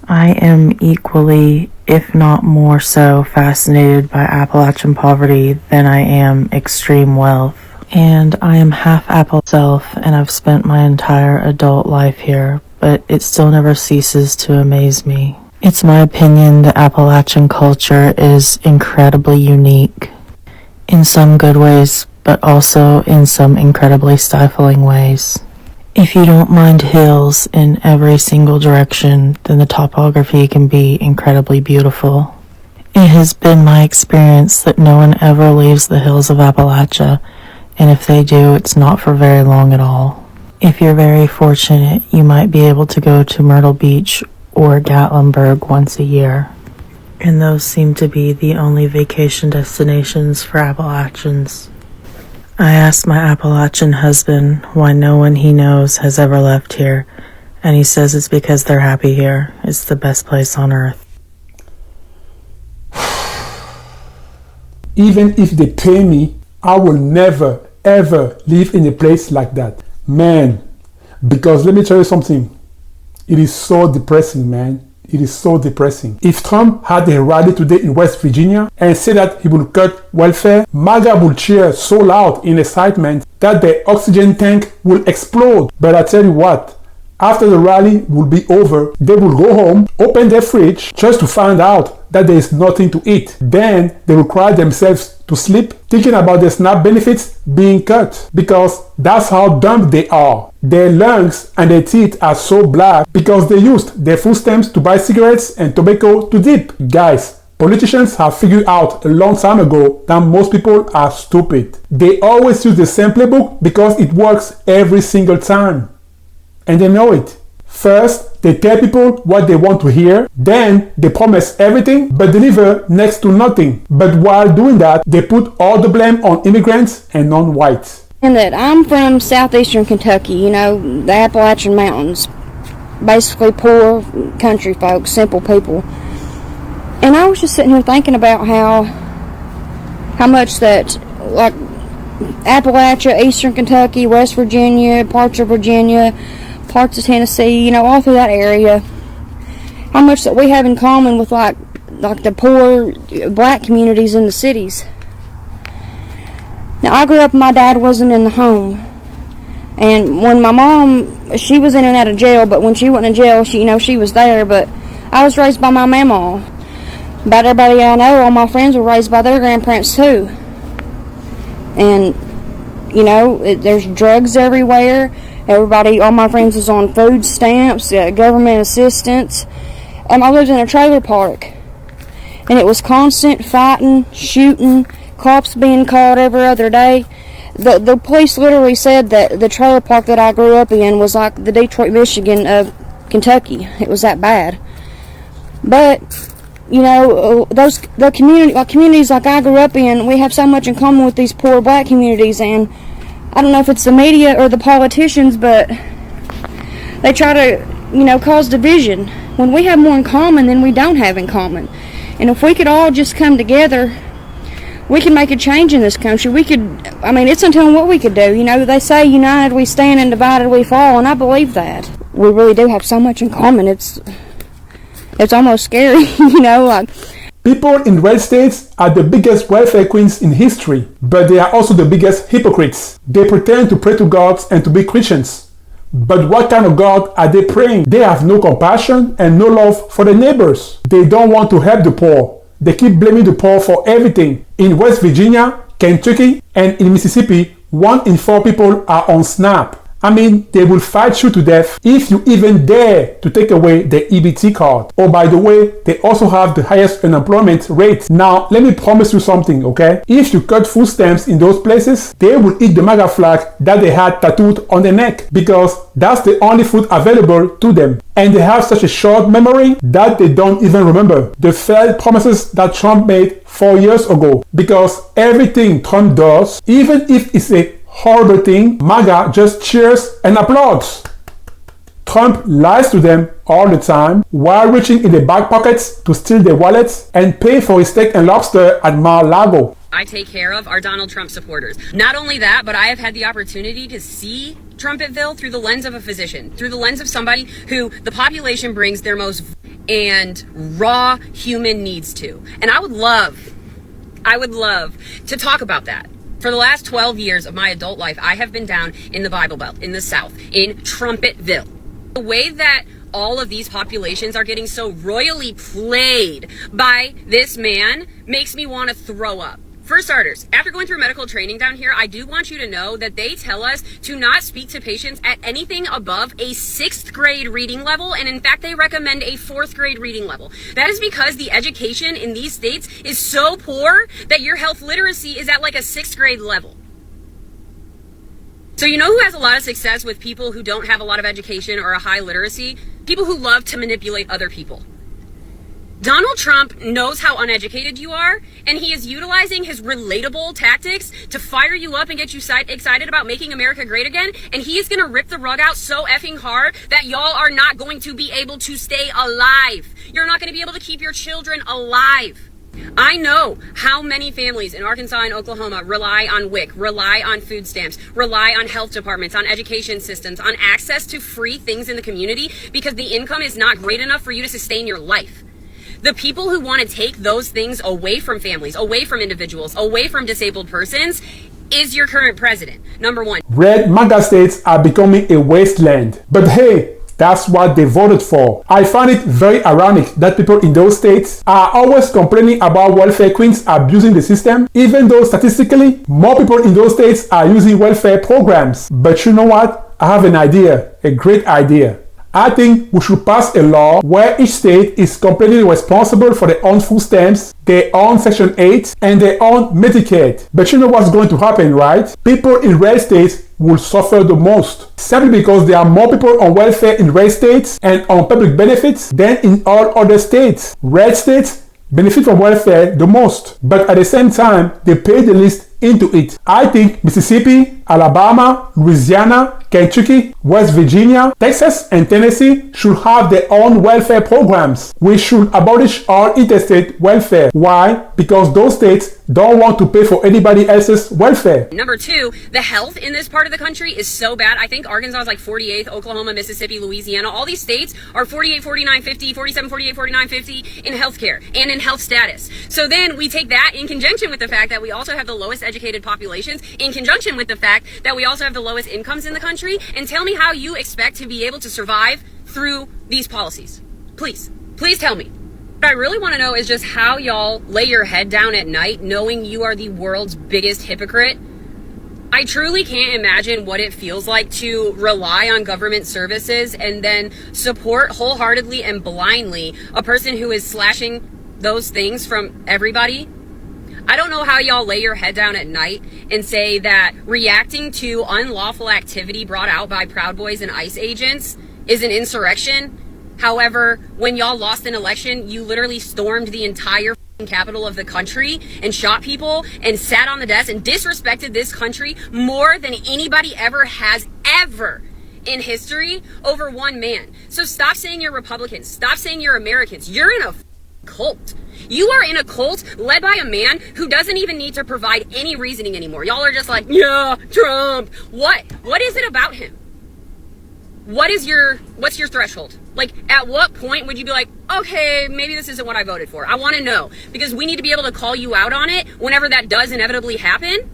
I am equally, if not more so, fascinated by Appalachian poverty than I am extreme wealth. And I am half Apple myself, and I've spent my entire adult life here, but it still never ceases to amaze me. It's my opinion that Appalachian culture is incredibly unique, in some good ways, but also in some incredibly stifling ways. If you don't mind hills in every single direction, then the topography can be incredibly beautiful. It has been my experience that no one ever leaves the hills of Appalachia, and if they do, it's not for very long at all. If you're very fortunate, you might be able to go to Myrtle Beach or Gatlinburg once a year, and those seem to be the only vacation destinations for Appalachians. I asked my Appalachian husband why no one he knows has ever left here, and he says it's because they're happy here. It's the best place on earth. Even if they pay me, I will never, ever live in a place like that. Man, because let me tell you something. It is so depressing, man. It is so depressing. If Trump had a rally today in West Virginia and said that he will cut welfare, MAGA will cheer so loud in excitement that the oxygen tank will explode. But I tell you what, after the rally will be over, they will go home, open their fridge just to find out that there is nothing to eat. Then they will cry themselves to sleep thinking about the SNAP benefits being cut, because that's how dumb they are. Their lungs and their teeth are so black because they used their food stamps to buy cigarettes and tobacco to dip. Guys, politicians have figured out a long time ago that most people are stupid. They always use the same playbook because it works every single time. And they know it. First, they tell people what they want to hear, then they promise everything but deliver next to nothing. But while doing that, they put all the blame on immigrants and non-whites. And that I'm from southeastern Kentucky, the Appalachian Mountains. Basically poor country folks, simple people. And I was just sitting here thinking about how much that, like, Appalachia, eastern Kentucky, West Virginia, parts of Virginia, parts of Tennessee, all through that area, how much that we have in common with like the poor black communities in the cities. Now, I grew up, my dad wasn't in the home, and when my mom, she was in and out of jail, but when she went in jail, she was there. But I was raised by my mama. About everybody I know, all my friends were raised by their grandparents too. And there's drugs everywhere. Everybody, all my friends was on food stamps, government assistance. I lived in a trailer park, and it was constant fighting, shooting, cops being called every other day. The police literally said that the trailer park that I grew up in was like the Detroit, Michigan of Kentucky. It was that bad. But the communities like I grew up in, we have so much in common with these poor black communities, and I don't know if it's the media or the politicians, but they try to, cause division when we have more in common than we don't have in common. And if we could all just come together, we can make a change in this country. It's until what we could do. They say united we stand and divided we fall, and I believe that. We really do have so much in common. It's almost scary, People in red states are the biggest welfare queens in history, but they are also the biggest hypocrites. They pretend to pray to gods and to be Christians. But what kind of God are they praying? They have no compassion and no love for their neighbors. They don't want to help the poor. They keep blaming the poor for everything. In West Virginia, Kentucky, and in Mississippi, 1 in 4 people are on SNAP. They will fight you to death if you even dare to take away the EBT card. Oh, by the way, they also have the highest unemployment rate. Now, let me promise you something, okay? If you cut food stamps in those places, they will eat the MAGA flag that they had tattooed on their neck, because that's the only food available to them. And they have such a short memory that they don't even remember the failed promises that Trump made 4 years ago. Because everything Trump does, even if it's a horrible thing, MAGA just cheers and applauds. Trump lies to them all the time while reaching in their back pockets to steal their wallets and pay for his steak and lobster at Mar-a-Lago. I take care of are Donald Trump supporters. Not only that, but I have had the opportunity to see Trumpetville through the lens of a physician, through the lens of somebody who the population brings their most and raw human needs to. And I would love to talk about that. For the last 12 years of my adult life, I have been down in the Bible Belt, in the South, in Trumpetville. The way that all of these populations are getting so royally played by this man makes me want to throw up. For starters, after going through medical training down here, I do want you to know that they tell us to not speak to patients at anything above a 6th grade reading level, and in fact, they recommend a 4th grade reading level. That is because the education in these states is so poor that your health literacy is at like a 6th grade level. So you know who has a lot of success with people who don't have a lot of education or a high literacy? People who love to manipulate other people. Donald Trump knows how uneducated you are, and he is utilizing his relatable tactics to fire you up and get you excited about making America great again, and he is going to rip the rug out so effing hard that y'all are not going to be able to stay alive. You're not going to be able to keep your children alive. I know how many families in Arkansas and Oklahoma rely on WIC, rely on food stamps, rely on health departments, on education systems, on access to free things in the community because the income is not great enough for you to sustain your life. The people who want to take those things away from families, away from individuals, away from disabled persons is your current president, number one. Red MAGA states are becoming a wasteland. But hey, that's what they voted for. I find it very ironic that people in those states are always complaining about welfare queens abusing the system, even though statistically, more people in those states are using welfare programs. But you know what? I have an idea, a great idea. I think we should pass a law where each state is completely responsible for their own food stamps, their own Section 8, and their own Medicaid. But you know what's going to happen, right? People in red states will suffer the most, simply because there are more people on welfare in red states and on public benefits than in all other states. Red states benefit from welfare the most, but at the same time, they pay the least into it. I think Mississippi, Alabama, Louisiana, Kentucky, West Virginia, Texas, and Tennessee should have their own welfare programs. We should abolish all interstate welfare. Why? Because those states don't want to pay for anybody else's welfare. Number two, the health in this part of the country is so bad. I think Arkansas is like 48th, Oklahoma, Mississippi, Louisiana. All these states are 48, 49, 50, 47, 48, 49, 50 in healthcare and in health status. So then we take that in conjunction with the fact that we also have the lowest educated populations, in conjunction with the fact that we also have the lowest incomes in the country, and tell me how you expect to be able to survive through these policies. Please tell me. What I really want to know is just how y'all lay your head down at night knowing you are the world's biggest hypocrite. I truly can't imagine what it feels like to rely on government services and then support wholeheartedly and blindly a person who is slashing those things from everybody. I don't know how y'all lay your head down at night and say that reacting to unlawful activity brought out by Proud Boys and ICE agents is an insurrection. However, when y'all lost an election, you literally stormed the entire capital of the country and shot people and sat on the desk and disrespected this country more than anybody ever has ever in history over one man. So stop saying you're Republicans. Stop saying you're Americans. You're in a cult. You are in a cult led by a man who doesn't even need to provide any reasoning anymore. Y'all are just like, yeah, Trump. What is it about him? What's your threshold? Like, at what point would you be like, okay, maybe this isn't what I voted for? I want to know, because we need to be able to call you out on it whenever that does inevitably happen.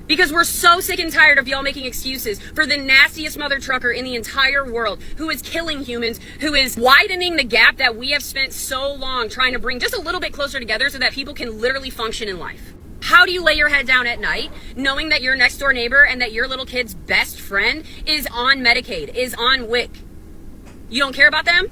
Because we're so sick and tired of y'all making excuses for the nastiest mother trucker in the entire world, who is killing humans, who is widening the gap that we have spent so long trying to bring just a little bit closer together so that people can literally function in life. How do you lay your head down at night knowing that your next door neighbor and that your little kid's best friend is on Medicaid, is on WIC? You don't care about them?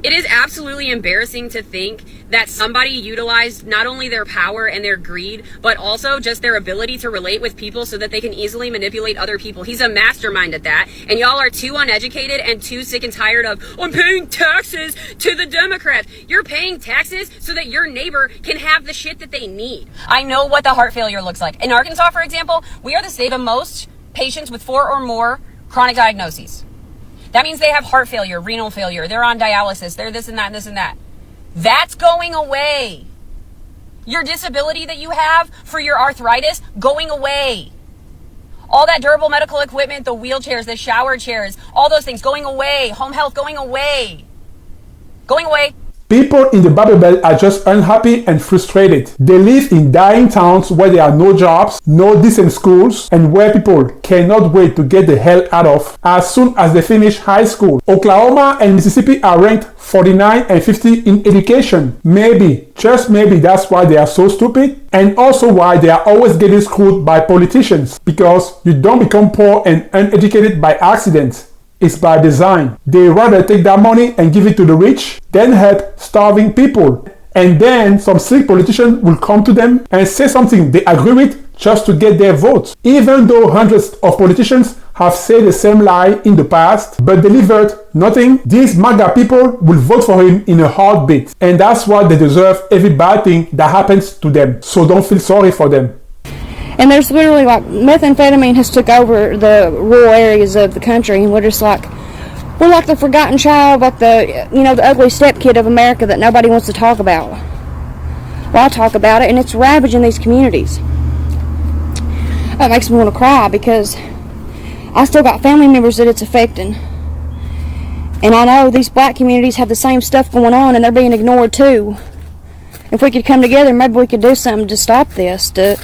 It is absolutely embarrassing to think that somebody utilized not only their power and their greed, but also just their ability to relate with people so that they can easily manipulate other people. He's a mastermind at that. And y'all are too uneducated and too sick and tired of, I'm paying taxes to the Democrats. You're paying taxes so that your neighbor can have the shit that they need. I know what the heart failure looks like. In Arkansas, for example, we are the state of most patients with 4 or more chronic diagnoses. That means they have heart failure, renal failure, they're on dialysis, they're this and that and this and that. That's going away. Your disability that you have for your arthritis, going away. All that durable medical equipment, the wheelchairs, the shower chairs, all those things going away. Home health going away. going away. People in the Bible Belt are just unhappy and frustrated. They live in dying towns where there are no jobs, no decent schools, and where people cannot wait to get the hell out of as soon as they finish high school. Oklahoma and Mississippi are ranked 49 and 50 in education. Maybe, just maybe that's why they are so stupid, and also why they are always getting screwed by politicians, because you don't become poor and uneducated by accident. It's by design. They rather take that money and give it to the rich than help starving people. And then some sick politician will come to them and say something they agree with just to get their votes. Even though hundreds of politicians have said the same lie in the past but delivered nothing, these MAGA people will vote for him in a heartbeat. And that's why they deserve every bad thing that happens to them. So don't feel sorry for them. And there's literally like methamphetamine has took over the rural areas of the country, and we're like the forgotten child, like the ugly stepkid of America that nobody wants to talk about. Well, I talk about it, and it's ravaging these communities. That makes me want to cry because I still got family members that it's affecting, and I know these black communities have the same stuff going on, and they're being ignored too. If we could come together, maybe we could do something to stop this, to